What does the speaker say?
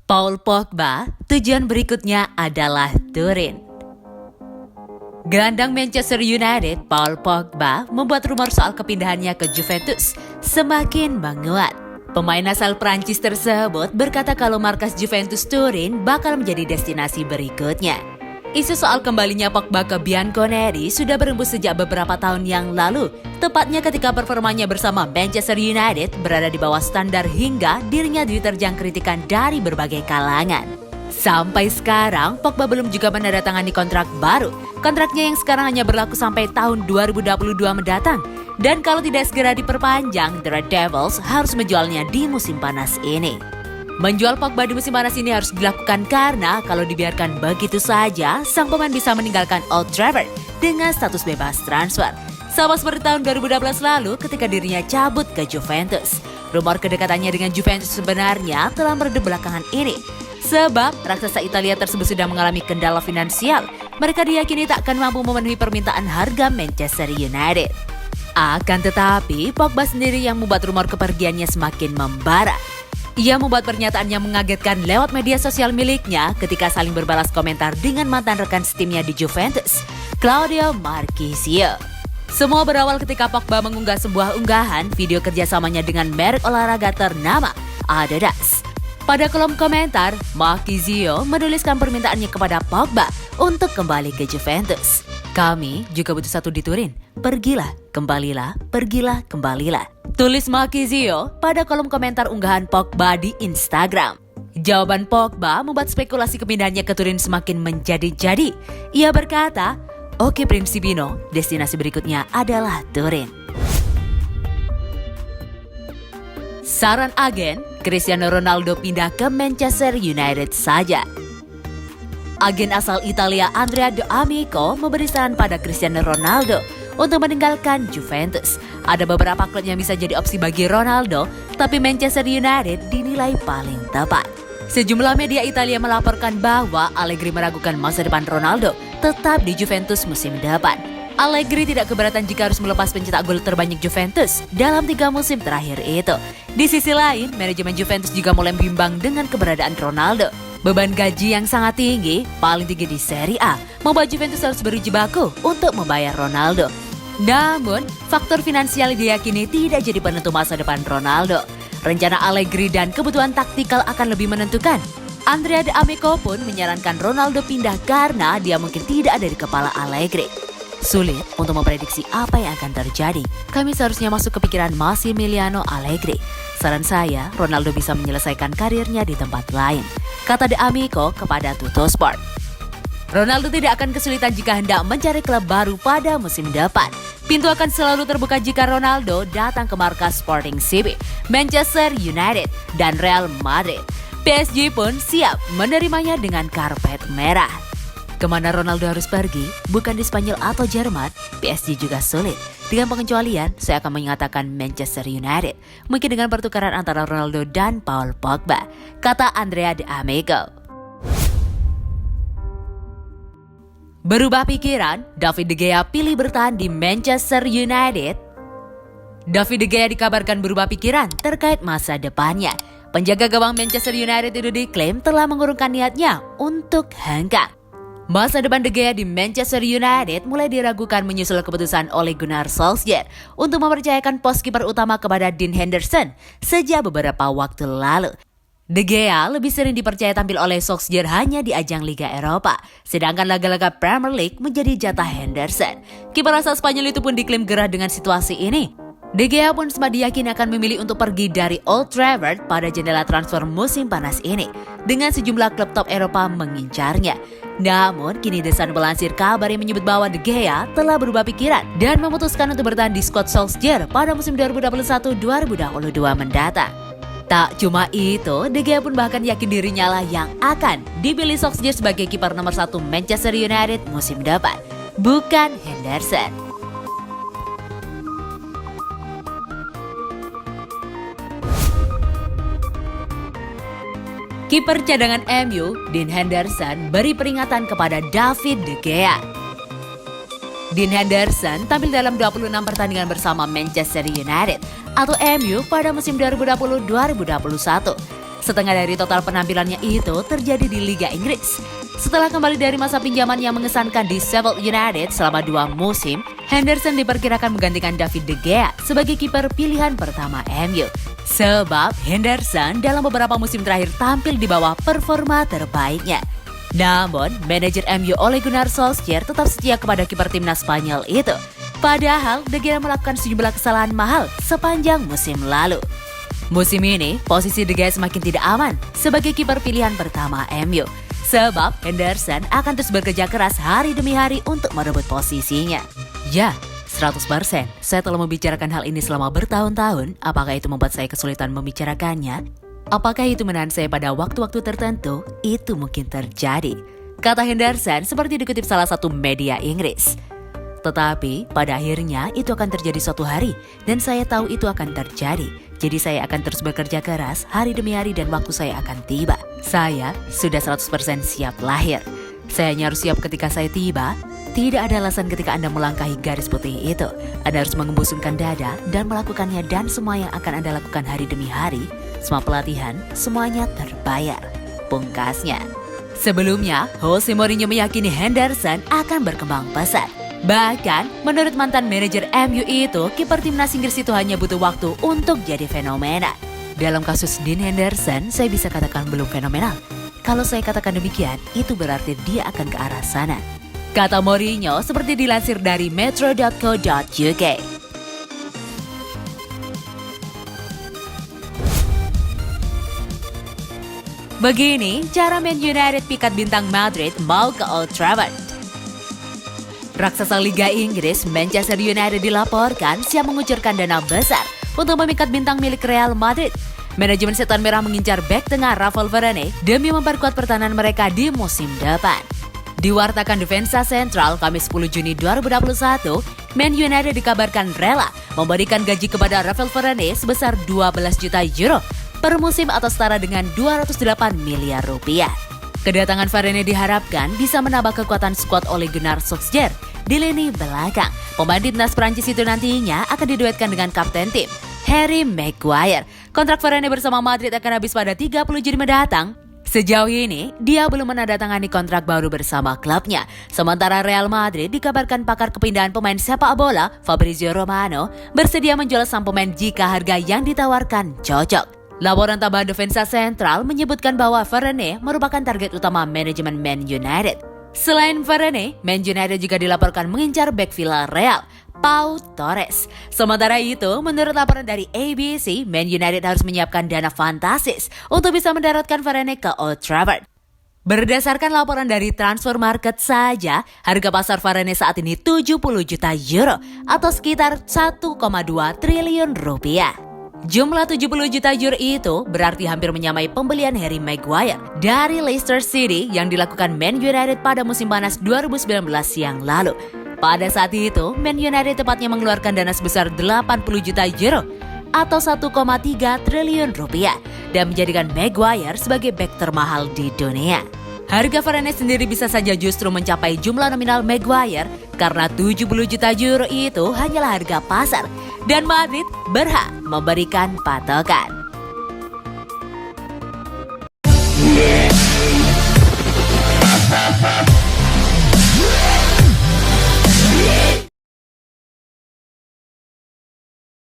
Paul Pogba, tujuan berikutnya adalah Turin. Gelandang Manchester United, Paul Pogba, membuat rumor soal kepindahannya ke Juventus semakin menguat. Pemain asal Prancis tersebut berkata kalau markas Juventus Turin bakal menjadi destinasi berikutnya. Isu soal kembalinya Pogba ke Bianconeri sudah berembus sejak beberapa tahun yang lalu, tepatnya ketika performanya bersama Manchester United berada di bawah standar hingga dirinya diterjang kritikan dari berbagai kalangan. Sampai sekarang, Pogba belum juga menandatangani kontrak baru. Kontraknya yang sekarang hanya berlaku sampai tahun 2022 mendatang. Dan kalau tidak segera diperpanjang, The Red Devils harus menjualnya di musim panas ini. Menjual Pogba di musim panas ini harus dilakukan karena kalau dibiarkan begitu saja, sang pemain bisa meninggalkan Old Trafford dengan status bebas transfer. Sama seperti tahun 2012 lalu ketika dirinya cabut ke Juventus. Rumor kedekatannya dengan Juventus sebenarnya telah meredup belakangan ini. Sebab raksasa Italia tersebut sudah mengalami kendala finansial. Mereka diyakini tak akan mampu memenuhi permintaan harga Manchester United. Akan tetapi, Pogba sendiri yang membuat rumor kepergiannya semakin membara. Ia membuat pernyataan yang mengagetkan lewat media sosial miliknya ketika saling berbalas komentar dengan mantan rekan setimnya di Juventus, Claudio Marchisio. Semua berawal ketika Pogba mengunggah sebuah unggahan video kerjasamanya dengan merek olahraga ternama Adidas. Pada kolom komentar, Marchisio menuliskan permintaannya kepada Pogba untuk kembali ke Juventus. Kami juga butuh satu di Turin. Pergilah, kembalilah, pergilah, kembalilah. Tulis Marchisio pada kolom komentar unggahan Pogba di Instagram. Jawaban Pogba membuat spekulasi kepindahannya ke Turin semakin menjadi-jadi. Ia berkata, "Oke Principino, destinasi berikutnya adalah Turin." Saran agen, Cristiano Ronaldo pindah ke Manchester United saja. Agen asal Italia Andrea D'Amico memberi saran pada Cristiano Ronaldo untuk meninggalkan Juventus. Ada beberapa klub yang bisa jadi opsi bagi Ronaldo, tapi Manchester United dinilai paling tepat. Sejumlah media Italia melaporkan bahwa Allegri meragukan masa depan Ronaldo tetap di Juventus musim depan. Allegri tidak keberatan jika harus melepas pencetak gol terbanyak Juventus dalam 3 musim terakhir itu. Di sisi lain, manajemen Juventus juga mulai bimbang dengan keberadaan Ronaldo. Beban gaji yang sangat tinggi, paling tinggi di Serie A, membuat Juventus harus berjibaku untuk membayar Ronaldo. Namun, faktor finansial diyakini tidak jadi penentu masa depan Ronaldo. Rencana Allegri dan kebutuhan taktikal akan lebih menentukan. Andrea D'Amico pun menyarankan Ronaldo pindah karena dia mungkin tidak ada di kepala Allegri. Sulit untuk memprediksi apa yang akan terjadi. Kami seharusnya masuk ke pikiran Massimiliano Allegri. Saran saya, Ronaldo bisa menyelesaikan karirnya di tempat lain, kata D'Amico kepada Tuttosport. Ronaldo tidak akan kesulitan jika hendak mencari klub baru pada musim depan. Pintu akan selalu terbuka jika Ronaldo datang ke markas Sporting CP, Manchester United, dan Real Madrid. PSG pun siap menerimanya dengan karpet merah. Kemana Ronaldo harus pergi, bukan di Spanyol atau Jerman, PSG juga sulit. Dengan pengecualian, saya akan mengatakan Manchester United. Mungkin dengan pertukaran antara Ronaldo dan Paul Pogba, kata Andrea D'Amico. Berubah pikiran, David De Gea pilih bertahan di Manchester United. David De Gea dikabarkan berubah pikiran terkait masa depannya. Penjaga gawang Manchester United itu diklaim telah mengurungkan niatnya untuk hengkang. Masa depan De Gea di Manchester United mulai diragukan menyusul keputusan Ole Gunnar Solskjaer untuk mempercayakan pos kiper utama kepada Dean Henderson sejak beberapa waktu lalu. De Gea lebih sering dipercaya tampil oleh Solskjaer hanya di ajang Liga Eropa, sedangkan laga-laga Premier League menjadi jatah Henderson. Kiper asal Spanyol itu pun diklaim gerah dengan situasi ini. De Gea pun sempat diyakini akan memilih untuk pergi dari Old Trafford pada jendela transfer musim panas ini, dengan sejumlah klub top Eropa mengincarnya. Namun, kini The Sun melansir kabar yang menyebut bahwa De Gea telah berubah pikiran dan memutuskan untuk bertahan di skuad Solskjaer pada musim 2021-2022 mendatang. Tak cuma itu, De Gea pun bahkan yakin dirinya lah yang akan dipilih Solskjaer sebagai kiper nomor 1 Manchester United musim depan, bukan Henderson. Kiper cadangan MU, Dean Henderson, beri peringatan kepada David De Gea. Dean Henderson tampil dalam 26 pertandingan bersama Manchester United atau MU pada musim 2020-2021. Setengah dari total penampilannya itu terjadi di Liga Inggris. Setelah kembali dari masa pinjaman yang mengesankan di Sheffield United selama 2 musim, Henderson diperkirakan menggantikan David De Gea sebagai kiper pilihan pertama MU. Sebab Henderson dalam beberapa musim terakhir tampil di bawah performa terbaiknya. Namun, manajer MU Ole Gunnar Solskjaer tetap setia kepada kiper timnas Spanyol itu. Padahal De Gea melakukan sejumlah kesalahan mahal sepanjang musim lalu. Musim ini, posisi De Gea semakin tidak aman sebagai kiper pilihan pertama MU. Sebab Henderson akan terus bekerja keras hari demi hari untuk merebut posisinya. Ya, 100% saya telah membicarakan hal ini selama bertahun-tahun. Apakah itu membuat saya kesulitan membicarakannya? Apakah itu menahan saya pada waktu-waktu tertentu? Itu mungkin terjadi, kata Henderson seperti dikutip salah satu media Inggris. Tetapi pada akhirnya itu akan terjadi suatu hari dan saya tahu itu akan terjadi. Jadi saya akan terus bekerja keras hari demi hari dan waktu saya akan tiba. Saya sudah 100% siap lahir. Saya hanya harus siap ketika saya tiba. Tidak ada alasan ketika Anda melangkahi garis putih itu. Anda harus mengembusungkan dada dan melakukannya, dan semua yang akan Anda lakukan hari demi hari, semua pelatihan, semuanya terbayar, pungkasnya. Sebelumnya, Jose Mourinho meyakini Henderson akan berkembang pesat. Bahkan, menurut mantan manajer MU itu, kiper timnas Inggris itu hanya butuh waktu untuk jadi fenomena. Dalam kasus Dean Henderson, saya bisa katakan belum fenomenal. Kalau saya katakan demikian, itu berarti dia akan ke arah sana, kata Mourinho seperti dilansir dari metro.co.uk. Begini cara Man United pikat bintang Madrid mau ke Old Trafford. Raksasa Liga Inggris Manchester United dilaporkan siap mengucurkan dana besar untuk memikat bintang milik Real Madrid. Manajemen Setan Merah mengincar bek tengah Raphael Varane demi memperkuat pertahanan mereka di musim depan. Diwartakan Defensa Central Kamis 10 Juni 2021, Man United dikabarkan rela memberikan gaji kepada Raphael Varane sebesar 12 juta euro per musim atau setara dengan 208 miliar rupiah. Kedatangan Varane diharapkan bisa menambah kekuatan skuad Ole Gunnar Solskjaer di lini belakang. Pemain timnas Prancis itu nantinya akan diduetkan dengan kapten tim, Harry Maguire. Kontrak Varane bersama Madrid akan habis pada 30 Juni mendatang. Sejauh ini, dia belum menandatangani kontrak baru bersama klubnya. Sementara Real Madrid dikabarkan pakar kepindahan pemain sepak bola, Fabrizio Romano, bersedia menjual sang pemain jika harga yang ditawarkan cocok. Laporan tambahan Defensa Central menyebutkan bahwa Varane merupakan target utama manajemen Man United. Selain Varane, Man United juga dilaporkan mengincar bek Villarreal, Pau Torres. Sementara itu, menurut laporan dari ABC, Man United harus menyiapkan dana fantastis untuk bisa mendaratkan Varane ke Old Trafford. Berdasarkan laporan dari Transfer Market saja, harga pasar Varane saat ini 70 juta euro atau sekitar 1,2 triliun rupiah. Jumlah 70 juta euro itu berarti hampir menyamai pembelian Harry Maguire dari Leicester City yang dilakukan Man United pada musim panas 2019 yang lalu. Pada saat itu, Man United tepatnya mengeluarkan dana sebesar 80 juta euro atau 1,3 triliun rupiah dan menjadikan Maguire sebagai bek termahal di dunia. Harga Varane sendiri bisa saja justru mencapai jumlah nominal Maguire karena 70 juta euro itu hanyalah harga pasar dan Madrid berhak memberikan patokan.